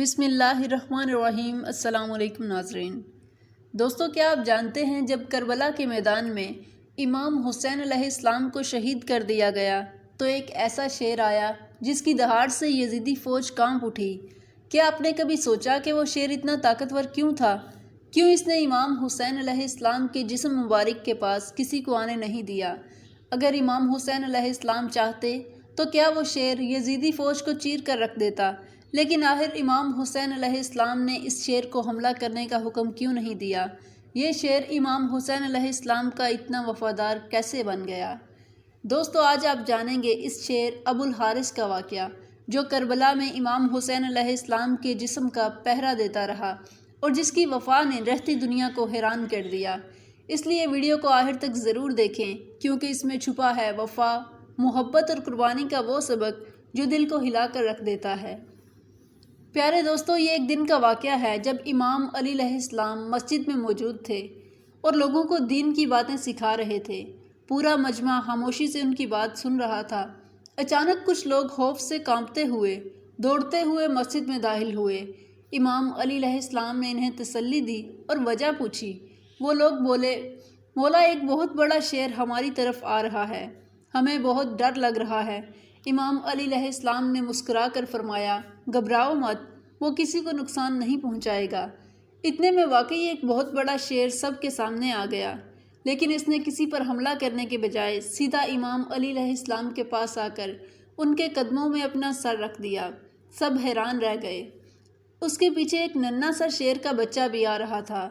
بسم اللہ الرحمن الرحیم۔ السلام علیکم ناظرین۔ دوستو، کیا آپ جانتے ہیں جب کربلا کے میدان میں امام حسین علیہ السلام کو شہید کر دیا گیا تو ایک ایسا شیر آیا جس کی دہاڑ سے یزیدی فوج کانپ اٹھی۔ کیا آپ نے کبھی سوچا کہ وہ شیر اتنا طاقتور کیوں تھا؟ کیوں اس نے امام حسین علیہ السلام کے جسم مبارک کے پاس کسی کو آنے نہیں دیا؟ اگر امام حسین علیہ السلام چاہتے تو کیا وہ شیر یزیدی فوج کو چیر کر رکھ دیتا؟ لیکن آخر امام حسین علیہ السلام نے اس شیر کو حملہ کرنے کا حکم کیوں نہیں دیا؟ یہ شیر امام حسین علیہ السلام کا اتنا وفادار کیسے بن گیا؟ دوستو، آج آپ جانیں گے اس شیر ابو الحارث کا واقعہ، جو کربلا میں امام حسین علیہ السلام کے جسم کا پہرا دیتا رہا اور جس کی وفا نے رہتی دنیا کو حیران کر دیا۔ اس لیے ویڈیو کو آخر تک ضرور دیکھیں، کیونکہ اس میں چھپا ہے وفا، محبت اور قربانی کا وہ سبق جو دل کو ہلا کر رکھ دیتا ہے۔ پیارے دوستو، یہ ایک دن کا واقعہ ہے جب امام علی علیہ السلام مسجد میں موجود تھے اور لوگوں کو دین کی باتیں سکھا رہے تھے۔ پورا مجمع خاموشی سے ان کی بات سن رہا تھا۔ اچانک کچھ لوگ خوف سے کانپتے ہوئے دوڑتے ہوئے مسجد میں داخل ہوئے۔ امام علی علیہ السلام نے انہیں تسلی دی اور وجہ پوچھی۔ وہ لوگ بولے، مولا، ایک بہت بڑا شیر ہماری طرف آ رہا ہے، ہمیں بہت ڈر لگ رہا ہے۔ امام علی علیہ السلام نے مسکرا کر فرمایا، گھبراؤ مت، وہ کسی کو نقصان نہیں پہنچائے گا۔ اتنے میں واقعی ایک بہت بڑا شیر سب کے سامنے آ گیا، لیکن اس نے کسی پر حملہ کرنے کے بجائے سیدھا امام علی علیہ السلام کے پاس آ کر ان کے قدموں میں اپنا سر رکھ دیا۔ سب حیران رہ گئے۔ اس کے پیچھے ایک ننھا سا شیر کا بچہ بھی آ رہا تھا۔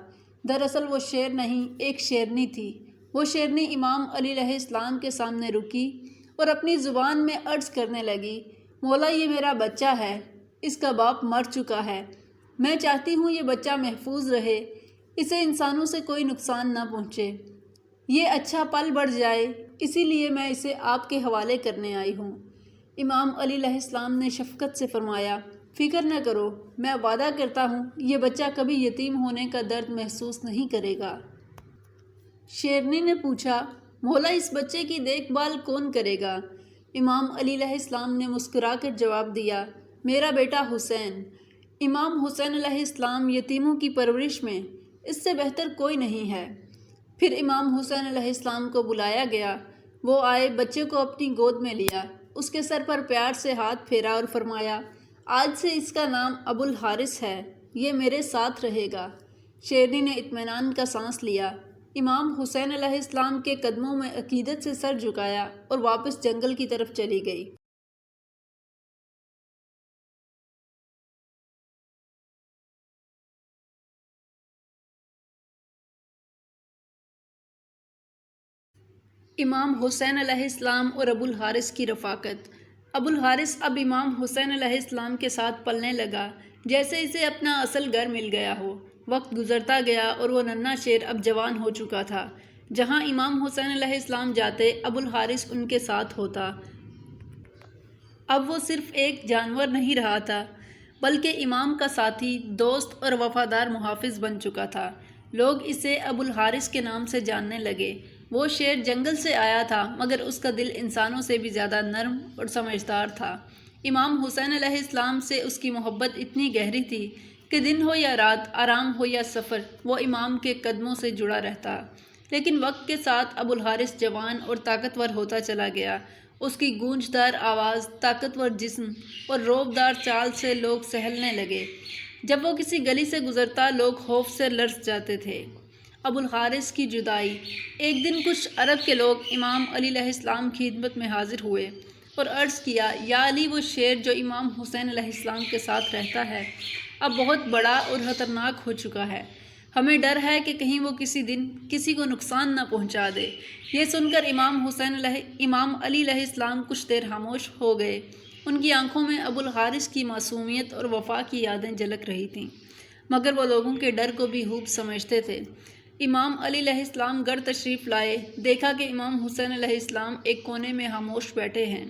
دراصل وہ شیر نہیں، ایک شیرنی تھی۔ وہ شیرنی امام علی علیہ السلام کے سامنے رکی اور اپنی زبان میں عرض کرنے لگی، مولا، یہ میرا بچہ ہے، اس کا باپ مر چکا ہے۔ میں چاہتی ہوں یہ بچہ محفوظ رہے، اسے انسانوں سے کوئی نقصان نہ پہنچے، یہ اچھا پل بڑھ جائے، اسی لیے میں اسے آپ کے حوالے کرنے آئی ہوں۔ امام علی علیہ السلام نے شفقت سے فرمایا، فکر نہ کرو، میں وعدہ کرتا ہوں یہ بچہ کبھی یتیم ہونے کا درد محسوس نہیں کرے گا۔ شیرنی نے پوچھا، مولا، اس بچے کی دیکھ بھال کون کرے گا؟ امام علی علیہ السلام نے مسکرا کر جواب دیا، میرا بیٹا حسین۔ امام حسین علیہ السلام یتیموں کی پرورش میں اس سے بہتر کوئی نہیں ہے۔ پھر امام حسین علیہ السلام کو بلایا گیا۔ وہ آئے، بچے کو اپنی گود میں لیا، اس کے سر پر پیار سے ہاتھ پھیرا اور فرمایا، آج سے اس کا نام ابو الحارث ہے، یہ میرے ساتھ رہے گا۔ شیرنی نے اطمینان کا سانس لیا، امام حسین علیہ السلام کے قدموں میں عقیدت سے سر جھکایا اور واپس جنگل کی طرف چلی گئی۔ امام حسین علیہ السلام اور ابو الحارث کی رفاقت۔ ابو الحارث اب امام حسین علیہ السلام کے ساتھ پلنے لگا جیسے اسے اپنا اصل گھر مل گیا ہو۔ وقت گزرتا گیا اور وہ ننھا شیر اب جوان ہو چکا تھا۔ جہاں امام حسین علیہ السلام جاتے، ابو الحارث ان کے ساتھ ہوتا۔ اب وہ صرف ایک جانور نہیں رہا تھا، بلکہ امام کا ساتھی، دوست اور وفادار محافظ بن چکا تھا۔ لوگ اسے ابو الحارث کے نام سے جاننے لگے۔ وہ شیر جنگل سے آیا تھا، مگر اس کا دل انسانوں سے بھی زیادہ نرم اور سمجھدار تھا۔ امام حسین علیہ السلام سے اس کی محبت اتنی گہری تھی کہ دن ہو یا رات، آرام ہو یا سفر، وہ امام کے قدموں سے جڑا رہتا۔ لیکن وقت کے ساتھ ابو الحارث جوان اور طاقتور ہوتا چلا گیا۔ اس کی گونجدار آواز، طاقتور جسم اور روبدار چال سے لوگ سہلنے لگے۔ جب وہ کسی گلی سے گزرتا، لوگ خوف سے لرز جاتے تھے۔ ابو الحارث کی جدائی۔ ایک دن کچھ عرب کے لوگ امام علی علیہ السلام کی خدمت میں حاضر ہوئے اور عرض کیا، یا علی، وہ شیر جو امام حسین علیہ السلام کے ساتھ رہتا ہے اب بہت بڑا اور خطرناک ہو چکا ہے، ہمیں ڈر ہے کہ کہیں وہ کسی دن کسی کو نقصان نہ پہنچا دے۔ یہ سن کر امام علی علیہ السلام کچھ دیر خاموش ہو گئے۔ ان کی آنکھوں میں ابو الحارث کی معصومیت اور وفا کی یادیں جھلک رہی تھیں، مگر وہ لوگوں کے ڈر کو بھی خوب سمجھتے تھے۔ امام علی علیہ السلام گھر تشریف لائے، دیکھا کہ امام حسین علیہ السلام ایک کونے میں خاموش بیٹھے ہیں۔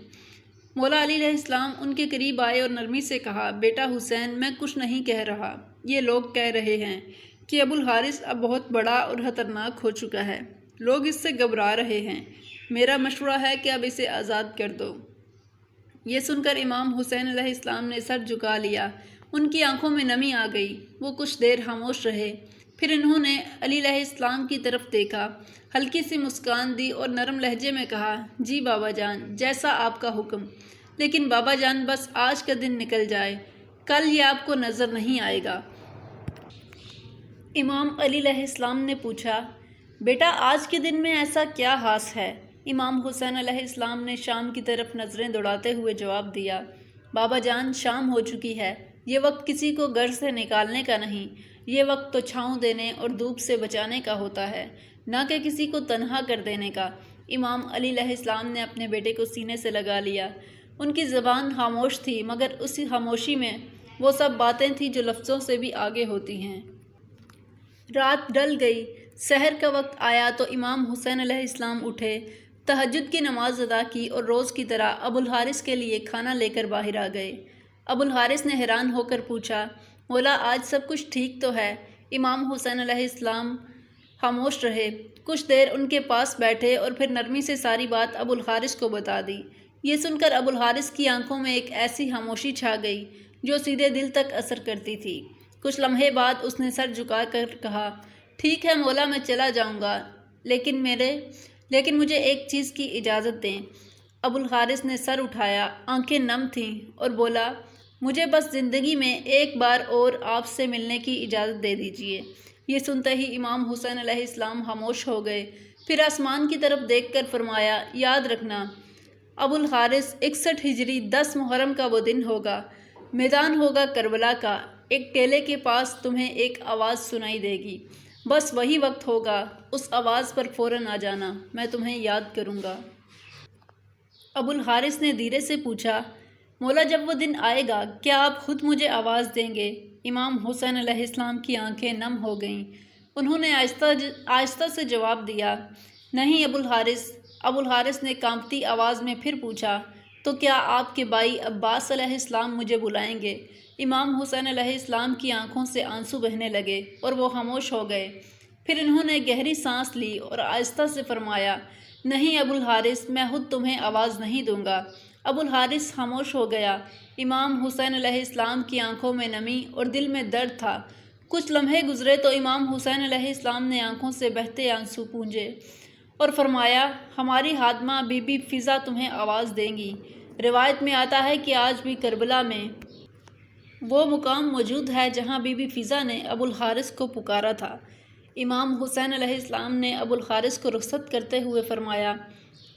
مولا علی علیہ السلام ان کے قریب آئے اور نرمی سے کہا، بیٹا حسین، میں کچھ نہیں کہہ رہا، یہ لوگ کہہ رہے ہیں کہ ابو الحارث اب بہت بڑا اور خطرناک ہو چکا ہے، لوگ اس سے گھبرا رہے ہیں، میرا مشورہ ہے کہ اب اسے آزاد کر دو۔ یہ سن کر امام حسین علیہ السلام نے سر جھکا لیا ان کی آنکھوں میں نمی آ گئی۔ وہ کچھ دیر خاموش رہے، پھر انہوں نے علی علیہ السلام کی طرف دیکھا، ہلکی سی مسکان دی اور نرم لہجے میں کہا، جی بابا جان، جیسا آپ کا حکم۔ لیکن بابا جان، بس آج کا دن نکل جائے، کل یہ آپ کو نظر نہیں آئے گا۔ امام علی علیہ السلام نے پوچھا، بیٹا آج کے دن میں ایسا کیا خاص ہے؟ امام حسین علیہ السلام نے شام کی طرف نظریں دوڑاتے ہوئے جواب دیا، بابا جان، شام ہو چکی ہے۔ یہ وقت کسی کو گھر سے نکالنے کا نہیں، یہ وقت تو چھاؤں دینے اور دھوپ سے بچانے کا ہوتا ہے، نہ کہ کسی کو تنہا کر دینے کا۔ امام علی علیہ السلام نے اپنے بیٹے کو سینے سے لگا لیا۔ ان کی زبان خاموش تھی، مگر اسی خاموشی میں وہ سب باتیں تھیں جو لفظوں سے بھی آگے ہوتی ہیں۔ رات ڈل گئی، سحر کا وقت آیا تو امام حسین علیہ السلام اٹھے، تہجد کی نماز ادا کی اور روز کی طرح ابو الحارث کے لیے کھانا لے کر باہر آ گئے۔ ابو الحارث نے حیران ہو کر پوچھا، مولا آج سب کچھ ٹھیک تو ہے؟ امام حسین علیہ السلام خاموش رہے، کچھ دیر ان کے پاس بیٹھے اور پھر نرمی سے ساری بات ابو الحارث کو بتا دی۔ یہ سن کر ابو الحارث کی آنکھوں میں ایک ایسی خاموشی چھا گئی جو سیدھے دل تک اثر کرتی تھی۔ کچھ لمحے بعد اس نے سر جھکا کر کہا، ٹھیک ہے مولا، میں چلا جاؤں گا، لیکن مجھے ایک چیز کی اجازت دیں۔ ابو الحارث نے سر اٹھایا، آنکھیں نم تھیں، اور بولا، مجھے بس زندگی میں ایک بار اور آپ سے ملنے کی اجازت دے دیجیے۔ یہ سنتے ہی امام حسین علیہ السلام خاموش ہو گئے، پھر آسمان کی طرف دیکھ کر فرمایا، یاد رکھنا ابو الحارث، 61 ہجری 10 محرم کا وہ دن ہوگا، میدان ہوگا کربلا کا، ایک ٹیلے کے پاس تمہیں ایک آواز سنائی دے گی، بس وہی وقت ہوگا، اس آواز پر فوراً آ جانا، میں تمہیں یاد کروں گا۔ ابو الحارث نے دھیرے سے پوچھا، مولا جب وہ دن آئے گا کیا آپ خود مجھے آواز دیں گے؟ امام حسین علیہ السلام کی آنکھیں نم ہو گئیں، انہوں نے آہستہ سے جواب دیا، نہیں ابو الحارث۔ ابو الحارث نے کانپتی آواز میں پھر پوچھا، تو کیا آپ کے بھائی عباس علیہ السلام مجھے بلائیں گے؟ امام حسین علیہ السلام کی آنکھوں سے آنسو بہنے لگے اور وہ خاموش ہو گئے، پھر انہوں نے گہری سانس لی اور آہستہ سے فرمایا، نہیں ابو الحارث، میں خود تمہیں آواز نہیں دوں گا۔ ابو الحارث خاموش ہو گیا، امام حسین علیہ السلام کی آنکھوں میں نمی اور دل میں درد تھا۔ کچھ لمحے گزرے تو امام حسین علیہ السلام نے آنکھوں سے بہتے آنسو پونجے اور فرمایا، ہماری خادمہ بی بی فضا تمہیں آواز دیں گی۔ روایت میں آتا ہے کہ آج بھی کربلا میں وہ مقام موجود ہے جہاں بی بی فضا نے ابو الحارث کو پکارا تھا۔ امام حسین علیہ السلام نے ابو الحارث کو رخصت کرتے ہوئے فرمایا،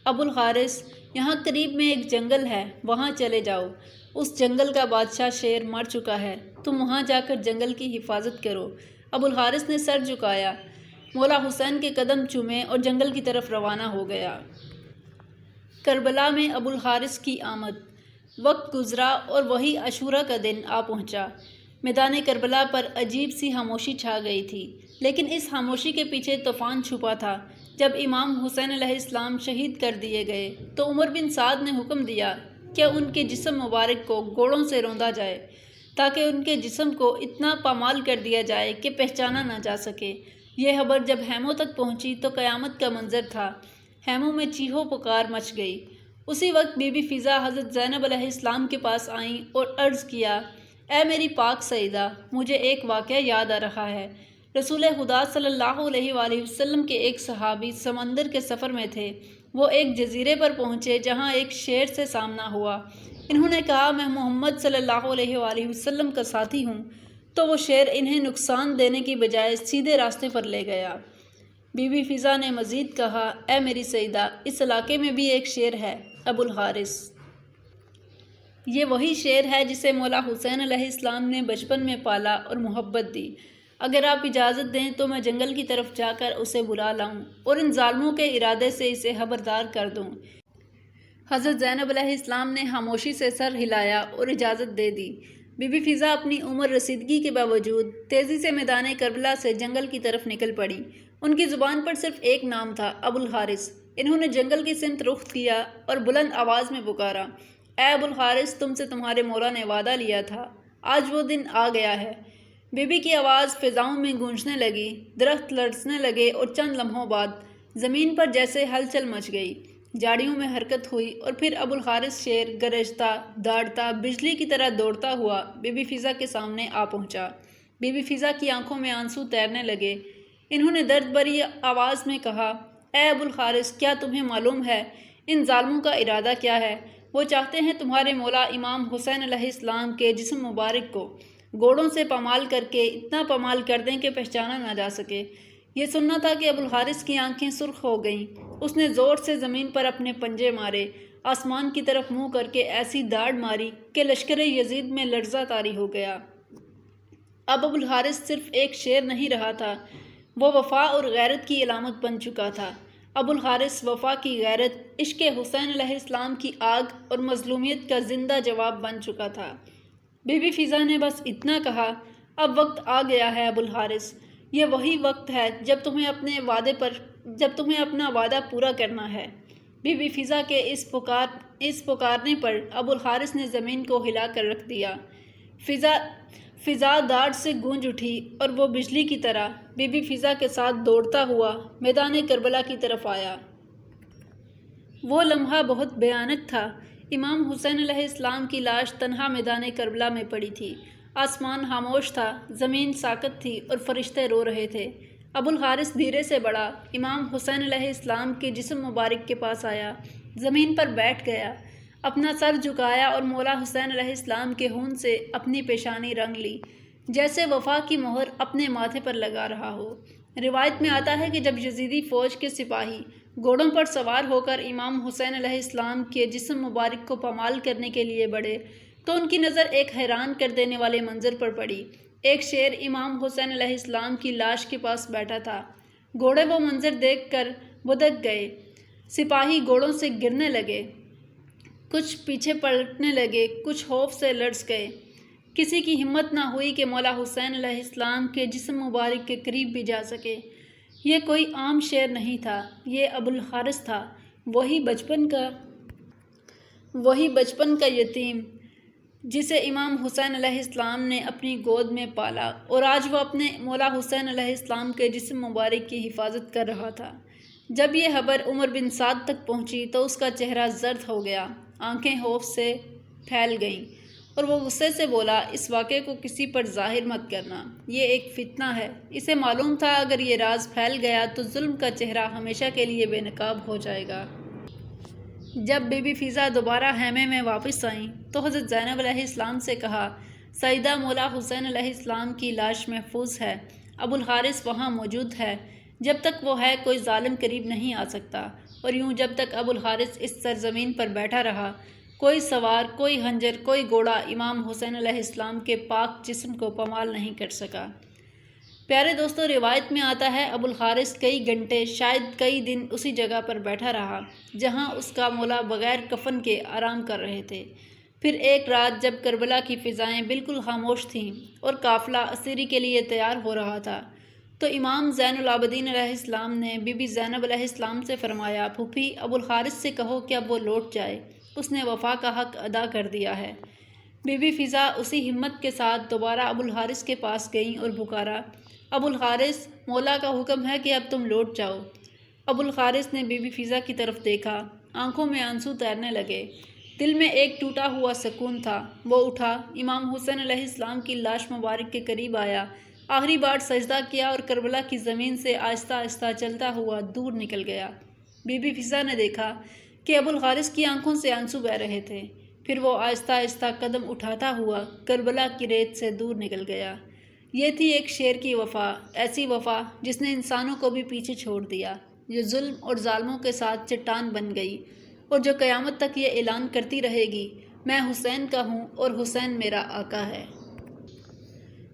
ابو الحارث، یہاں قریب میں ایک جنگل ہے، وہاں چلے جاؤ، اس جنگل کا بادشاہ شیر مر چکا ہے، تم وہاں جا کر جنگل کی حفاظت کرو۔ ابو الحارث نے سر جھکایا، مولا حسین کے قدم چومے اور جنگل کی طرف روانہ ہو گیا۔ کربلا میں ابو الحارث کی آمد۔ وقت گزرا اور وہی عاشوراء کا دن آ پہنچا۔ میدان کربلا پر عجیب سی خاموشی چھا گئی تھی، لیکن اس خاموشی کے پیچھے طوفان چھپا تھا۔ جب امام حسین علیہ السلام شہید کر دیے گئے تو عمر بن سعد نے حکم دیا کہ ان کے جسم مبارک کو گھوڑوں سے روندا جائے، تاکہ ان کے جسم کو اتنا پامال کر دیا جائے کہ پہچانا نہ جا سکے۔ یہ خبر جب خیموں تک پہنچی تو قیامت کا منظر تھا، خیموں میں چیخو پکار مچ گئی۔ اسی وقت بی بی فضا حضرت زینب علیہ السلام کے پاس آئیں اور عرض کیا، اے میری پاک سیدہ، مجھے ایک واقعہ یاد آ رہا ہے۔ رسول خدا صلی اللہ علیہ وآلہ وسلم کے ایک صحابی سمندر کے سفر میں تھے، وہ ایک جزیرے پر پہنچے جہاں ایک شیر سے سامنا ہوا۔ انہوں نے کہا، میں محمد صلی اللہ علیہ وآلہ وسلم کا ساتھی ہوں، تو وہ شیر انہیں نقصان دینے کی بجائے سیدھے راستے پر لے گیا۔ بی بی فضا نے مزید کہا، اے میری سیدہ، اس علاقے میں بھی ایک شیر ہے، ابو الحارث۔ یہ وہی شیر ہے جسے مولا حسین علیہ السلام نے بچپن میں پالا اور محبت دی۔ اگر آپ اجازت دیں تو میں جنگل کی طرف جا کر اسے بلا لاؤں اور ان ظالموں کے ارادے سے اسے خبردار کر دوں۔ حضرت زینب علیہ السلام نے خاموشی سے سر ہلایا اور اجازت دے دی۔ بی بی فضا اپنی عمر رسیدگی کے باوجود تیزی سے میدان کربلا سے جنگل کی طرف نکل پڑی۔ ان کی زبان پر صرف ایک نام تھا، ابو الحارث۔ انہوں نے جنگل کی سمت رخ کیا اور بلند آواز میں پکارا، اے ابو الحارث، تم سے تمہارے مولا نے وعدہ لیا تھا، آج وہ دن آ گیا ہے۔ بی بی کی آواز فضاؤں میں گونجنے لگی، درخت لرزنے لگے اور چند لمحوں بعد زمین پر جیسے ہلچل مچ گئی۔ جاڑیوں میں حرکت ہوئی اور پھر ابو الحارث شیر گرجتا داڑتا بجلی کی طرح دوڑتا ہوا بی بی فضا کے سامنے آ پہنچا۔ بی بی فضا کی آنکھوں میں آنسو تیرنے لگے۔ انہوں نے درد بھری آواز میں کہا، اے ابو الحارث، کیا تمہیں معلوم ہے ان ظالموں کا ارادہ کیا ہے؟ وہ چاہتے ہیں تمہارے مولا امام حسین علیہ السلام کے جسم مبارک کو گھوڑوں سے پامال کر کے اتنا پامال کر دیں کہ پہچانا نہ جا سکے۔ یہ سننا تھا کہ ابو الحارث کی آنکھیں سرخ ہو گئیں۔ اس نے زور سے زمین پر اپنے پنجے مارے، آسمان کی طرف منہ کر کے ایسی داڑ ماری کہ لشکر یزید میں لرزہ طاری ہو گیا۔ اب ابو الحارث صرف ایک شیر نہیں رہا تھا، وہ وفا اور غیرت کی علامت بن چکا تھا۔ ابو الحارث وفا کی غیرت، عشق حسین علیہ السلام کی آگ اور مظلومیت کا زندہ جواب بن چکا تھا۔ بی بی فضا نے بس اتنا کہا، اب وقت آ گیا ہے ابو الحارث، یہ وہی وقت ہے جب تمہیں اپنا وعدہ پورا کرنا ہے۔ بی بی فضا کے اس پکارنے پر ابو الحارث نے زمین کو ہلا کر رکھ دیا۔ فضا داڑ سے گونج اٹھی اور وہ بجلی کی طرح بی بی فضا کے ساتھ دوڑتا ہوا میدان کربلا کی طرف آیا۔ وہ لمحہ بہت بھیانک تھا۔ امام حسین علیہ السلام کی لاش تنہا میدان کربلا میں پڑی تھی۔ آسمان خاموش تھا، زمین ساکت تھی اور فرشتے رو رہے تھے۔ ابو الحارث دھیرے سے بڑھا، امام حسین علیہ السلام کے جسم مبارک کے پاس آیا، زمین پر بیٹھ گیا، اپنا سر جھکایا اور مولا حسین علیہ السلام کے خون سے اپنی پیشانی رنگ لی، جیسے وفا کی مہر اپنے ماتھے پر لگا رہا ہو۔ روایت میں آتا ہے کہ جب یزیدی فوج کے سپاہی گھوڑوں پر سوار ہو کر امام حسین علیہ السلام کے جسم مبارک کو پامال کرنے کے لیے بڑھے تو ان کی نظر ایک حیران کر دینے والے منظر پر پڑی۔ ایک شیر امام حسین علیہ السلام کی لاش کے پاس بیٹھا تھا۔ گھوڑے وہ منظر دیکھ کر بدک گئے، سپاہی گھوڑوں سے گرنے لگے، کچھ پیچھے پلٹنے لگے، کچھ خوف سے لرز گئے۔ کسی کی ہمت نہ ہوئی کہ مولا حسین علیہ السلام کے جسم مبارک کے قریب بھی جا سکے۔ یہ کوئی عام شیر نہیں تھا، یہ ابو الحارث تھا، وہی بچپن کا یتیم جسے امام حسین علیہ السلام نے اپنی گود میں پالا اور آج وہ اپنے مولا حسین علیہ السلام کے جسم مبارک کی حفاظت کر رہا تھا۔ جب یہ خبر عمر بن سعد تک پہنچی تو اس کا چہرہ زرد ہو گیا، آنکھیں خوف سے پھیل گئیں اور وہ غصے سے بولا، اس واقعے کو کسی پر ظاہر مت کرنا، یہ ایک فتنہ ہے۔ اسے معلوم تھا اگر یہ راز پھیل گیا تو ظلم کا چہرہ ہمیشہ کے لیے بے نقاب ہو جائے گا۔ جب بی بی فضا دوبارہ خیمے میں واپس آئیں تو حضرت زینب علیہ السلام سے کہا، سیدہ مولا حسین علیہ السلام کی لاش محفوظ ہے، ابو الحارث وہاں موجود ہے، جب تک وہ ہے کوئی ظالم قریب نہیں آ سکتا۔ اور یوں جب تک ابو الحارث اس سرزمین پر بیٹھا رہا، کوئی سوار، کوئی خنجر، کوئی گھوڑا امام حسین علیہ السلام کے پاک جسم کو پامال نہیں کر سکا۔ پیارے دوستو، روایت میں آتا ہے ابو الحارث کئی گھنٹے، شاید کئی دن اسی جگہ پر بیٹھا رہا جہاں اس کا مولا بغیر کفن کے آرام کر رہے تھے۔ پھر ایک رات جب کربلا کی فضائیں بالکل خاموش تھیں اور قافلہ اسیری کے لیے تیار ہو رہا تھا تو امام زین العابدین علیہ السلام نے بی بی زینب علیہ السلام سے فرمایا، پھوپھی ابو الحارث سے کہو کہ اب وہ لوٹ جائے، اس نے وفا کا حق ادا کر دیا ہے۔ بی بی فضا اسی ہمت کے ساتھ دوبارہ ابو الحارث کے پاس گئیں اور پکارا، ابو الحارث، مولا کا حکم ہے کہ اب تم لوٹ جاؤ۔ ابو الحارث نے بی بی فضا کی طرف دیکھا، آنکھوں میں آنسو تیرنے لگے، دل میں ایک ٹوٹا ہوا سکون تھا۔ وہ اٹھا، امام حسین علیہ السلام کی لاش مبارک کے قریب آیا، آخری بار سجدہ کیا اور کربلا کی زمین سے آہستہ آہستہ چلتا ہوا دور نکل گیا۔ بی بی فضا نے دیکھا کہ ابو الحارث کی آنکھوں سے آنسو بہہ رہے تھے، پھر وہ آہستہ آہستہ قدم اٹھاتا ہوا کربلا کی ریت سے دور نکل گیا۔ یہ تھی ایک شیر کی وفا، ایسی وفا جس نے انسانوں کو بھی پیچھے چھوڑ دیا، جو ظلم اور ظالموں کے ساتھ چٹان بن گئی اور جو قیامت تک یہ اعلان کرتی رہے گی، میں حسین کا ہوں اور حسین میرا آقا ہے۔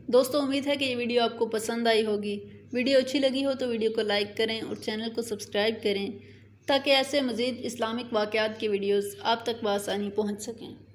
دوستو، امید ہے کہ یہ ویڈیو آپ کو پسند آئی ہوگی۔ ویڈیو اچھی لگی ہو تو ویڈیو کو لائک کریں اور چینل کو سبسکرائب کریں تاکہ ایسے مزید اسلامک واقعات کی ویڈیوز آپ تک بآسانی پہنچ سکیں۔